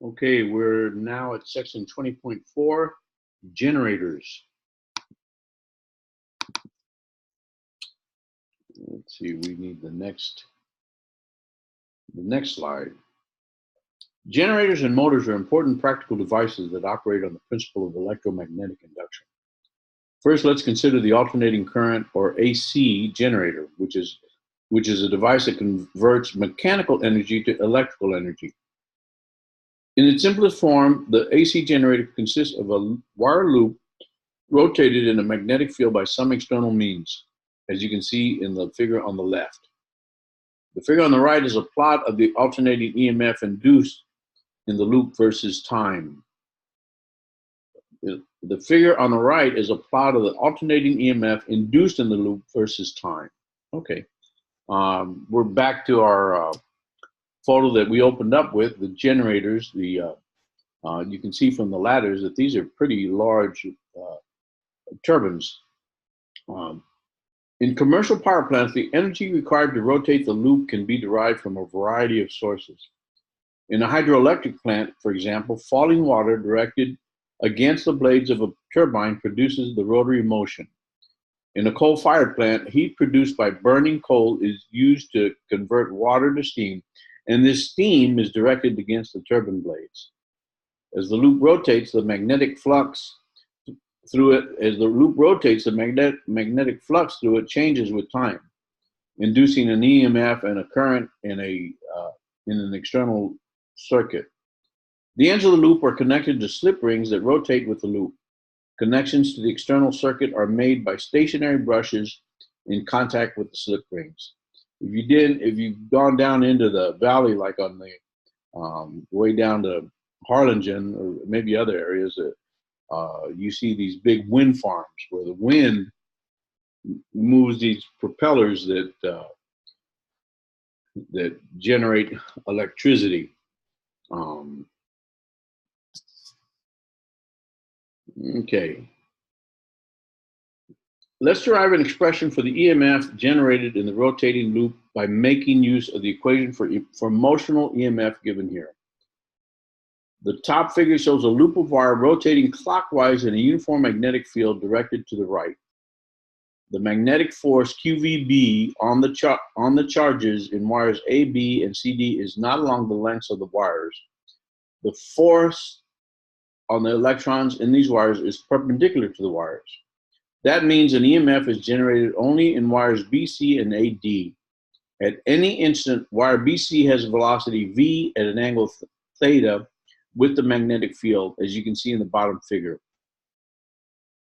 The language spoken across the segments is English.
Okay, we're now at section 20.4, generators. Let's see, we need the next slide. Generators and motors are important practical devices that operate on the principle of electromagnetic induction. First, let's consider the alternating current or AC generator, which is a device that converts mechanical energy to electrical energy. In its simplest form, the AC generator consists of a wire loop rotated in a magnetic field by some external means, as you can see in the figure on the left. The figure on the right is a plot of the alternating EMF induced in the loop versus time. The figure on the right is a plot of the alternating EMF induced in the loop versus time. Okay, we're back to our photo that we opened up with, the generators. You can see from the ladders that these are pretty large turbines. In commercial power plants, the energy required to rotate the loop can be derived from a variety of sources. In a hydroelectric plant, for example, falling water directed against the blades of a turbine produces the rotary motion. In a coal-fired plant, heat produced by burning coal is used to convert water to steam, and this steam is directed against the turbine blades. As the loop rotates, the magnetic flux through it, magnetic flux through it changes with time, inducing an EMF and a current in an external circuit. The ends of the loop are connected to slip rings that rotate with the loop. Connections to the external circuit are made by stationary brushes in contact with the slip rings. If you've gone down into the valley, like on the way down to Harlingen or maybe other areas, you see these big wind farms where the wind moves these propellers that generate electricity. Okay. Let's derive an expression for the EMF generated in the rotating loop by making use of the equation for motional EMF given here. The top figure shows a loop of wire rotating clockwise in a uniform magnetic field directed to the right. The magnetic force QVB on the charges in wires A, B, and CD is not along the lengths of the wires. The force on the electrons in these wires is perpendicular to the wires. That means an EMF is generated only in wires BC and AD. At any instant, wire BC has a velocity V at an angle theta with the magnetic field, as you can see in the bottom figure.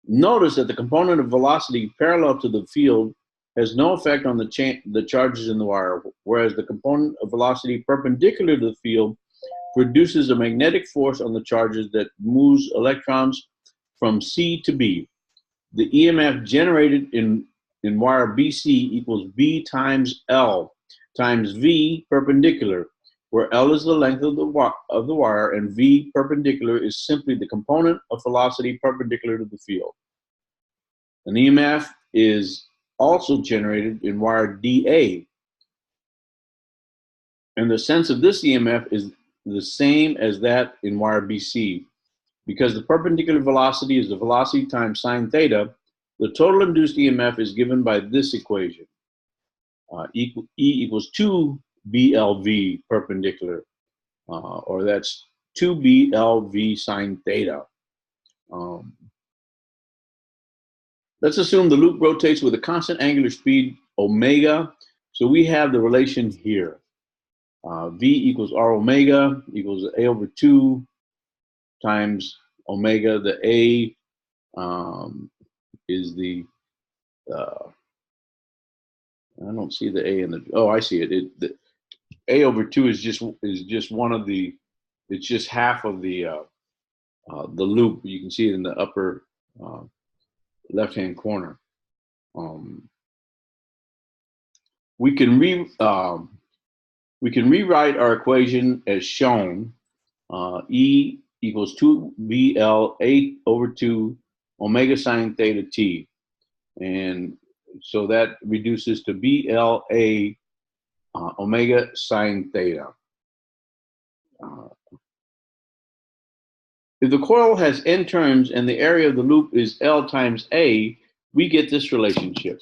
Notice that the component of velocity parallel to the field has no effect on the charges in the wire, whereas the component of velocity perpendicular to the field produces a magnetic force on the charges that moves electrons from C to B. The EMF generated in wire BC equals B times L times V perpendicular, where L is the length of the wire and V perpendicular is simply the component of velocity perpendicular to the field. An EMF is also generated in wire DA, and the sense of this EMF is the same as that in wire BC. Because the perpendicular velocity is the velocity times sine theta, the total induced EMF is given by this equation. E equals 2BLV perpendicular, or that's 2BLV sine theta. Let's assume the loop rotates with a constant angular speed omega. So we have the relation here. V equals R omega equals A over 2 times omega. The A is the, I don't see the A in the, oh, I see it. The A over 2 is just one of the, it's just half of the loop. You can see it in the upper left-hand corner. We can rewrite our equation as shown. E equals 2BL 8 over 2 omega sine theta t. And so that reduces to BLA omega sine theta. If the coil has n turns and the area of the loop is L times A, we get this relationship.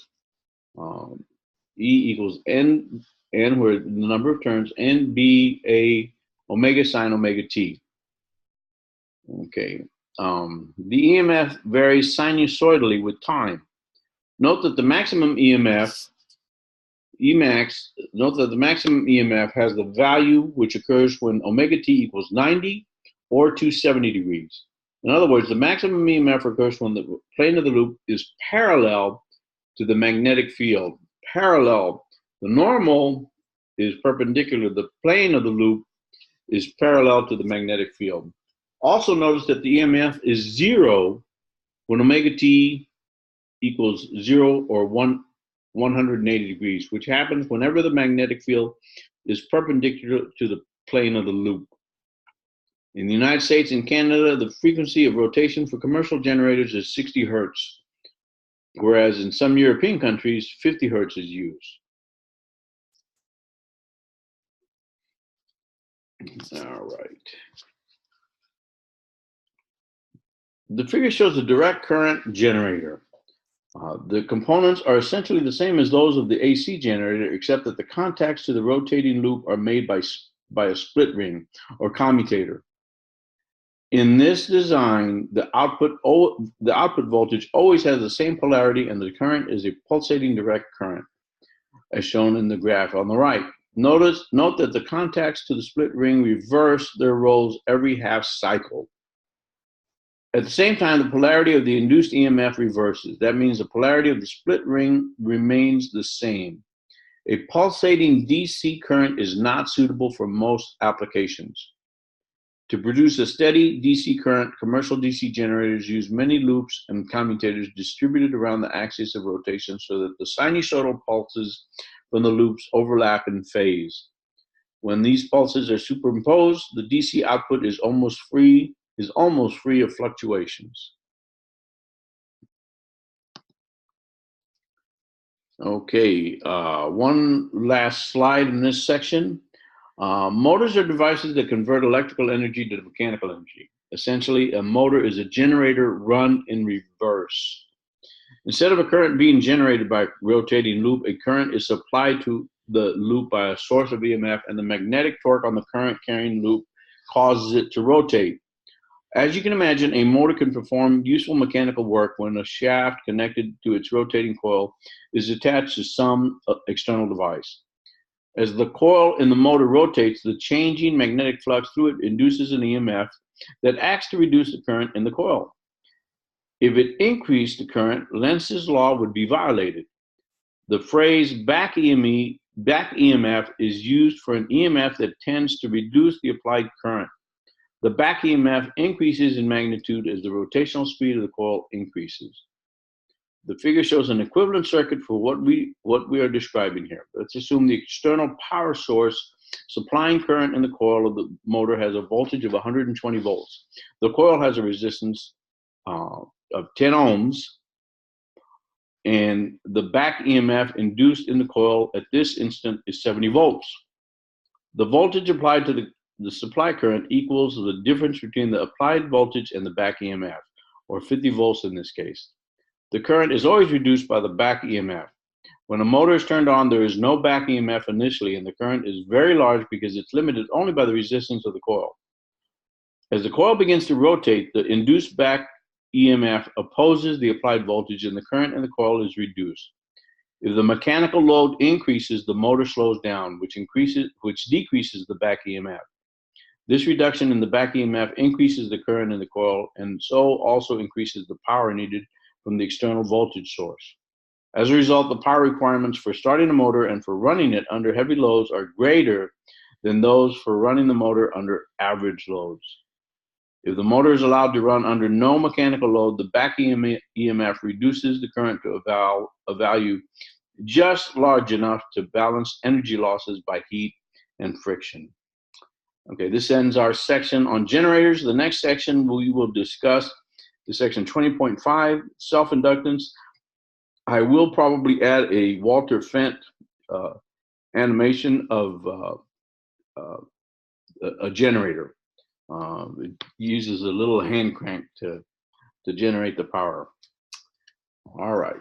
E equals N, where the number of turns, N, B, A, omega sine omega T. Okay. The EMF varies sinusoidally with time. Note that the maximum EMF, Emax, note that the maximum EMF has the value which occurs when omega T equals 90 or 270 degrees. In other words, the maximum EMF occurs when the plane of the loop is parallel to the magnetic field. Parallel. The normal is perpendicular. The plane of the loop is parallel to the magnetic field. Also notice that the EMF is 0 when omega T equals 0 or 180 degrees, which happens whenever the magnetic field is perpendicular to the plane of the loop. In the United States and Canada, the frequency of rotation for commercial generators is 60 hertz, whereas in some European countries, 50 hertz is used. All right. The figure shows a direct current generator. The components are essentially the same as those of the AC generator, except that the contacts to the rotating loop are made by a split ring or commutator. In this design, the output voltage always has the same polarity, and the current is a pulsating direct current, as shown in the graph on the right. Note that the contacts to the split ring reverse their roles every half cycle. At the same time, the polarity of the induced EMF reverses. That means the polarity of the split ring remains the same. A pulsating DC current is not suitable for most applications. To produce a steady DC current, commercial DC generators use many loops and commutators distributed around the axis of rotation so that the sinusoidal pulses from the loops overlap in phase. When these pulses are superimposed, the DC output is almost free of fluctuations. Okay, one last slide in this section. Motors are devices that convert electrical energy to mechanical energy. Essentially, a motor is a generator run in reverse. Instead of a current being generated by a rotating loop, a current is supplied to the loop by a source of EMF, and the magnetic torque on the current carrying loop causes it to rotate. As you can imagine, a motor can perform useful mechanical work when a shaft connected to its rotating coil is attached to some external device. As the coil in the motor rotates, the changing magnetic flux through it induces an EMF that acts to reduce the current in the coil. If it increased the current, Lenz's law would be violated. The phrase back EMF is used for an EMF that tends to reduce the applied current. The back EMF increases in magnitude as the rotational speed of the coil increases. The figure shows an equivalent circuit for what we are describing here. Let's assume the external power source supplying current in the coil of the motor has a voltage of 120 volts. The coil has a resistance of 10 ohms, and the back EMF induced in the coil at this instant is 70 volts. The voltage applied to the supply current equals the difference between the applied voltage and the back EMF, or 50 volts in this case. The current is always reduced by the back EMF. When a motor is turned on, there is no back EMF initially, and the current is very large because it's limited only by the resistance of the coil. As the coil begins to rotate, the induced back EMF opposes the applied voltage, and the current in the coil is reduced. If the mechanical load increases, the motor slows down, which decreases the back EMF. This reduction in the back EMF increases the current in the coil, and so also increases the power needed from the external voltage source. As a result, the power requirements for starting a motor and for running it under heavy loads are greater than those for running the motor under average loads. If the motor is allowed to run under no mechanical load, the back EMF reduces the current to a value just large enough to balance energy losses by heat and friction. Okay, this ends our section on generators. The next section we will discuss is section 20.5, self-inductance. I will probably add a Walter Fent animation of a generator. It uses a little hand crank to generate the power. All right.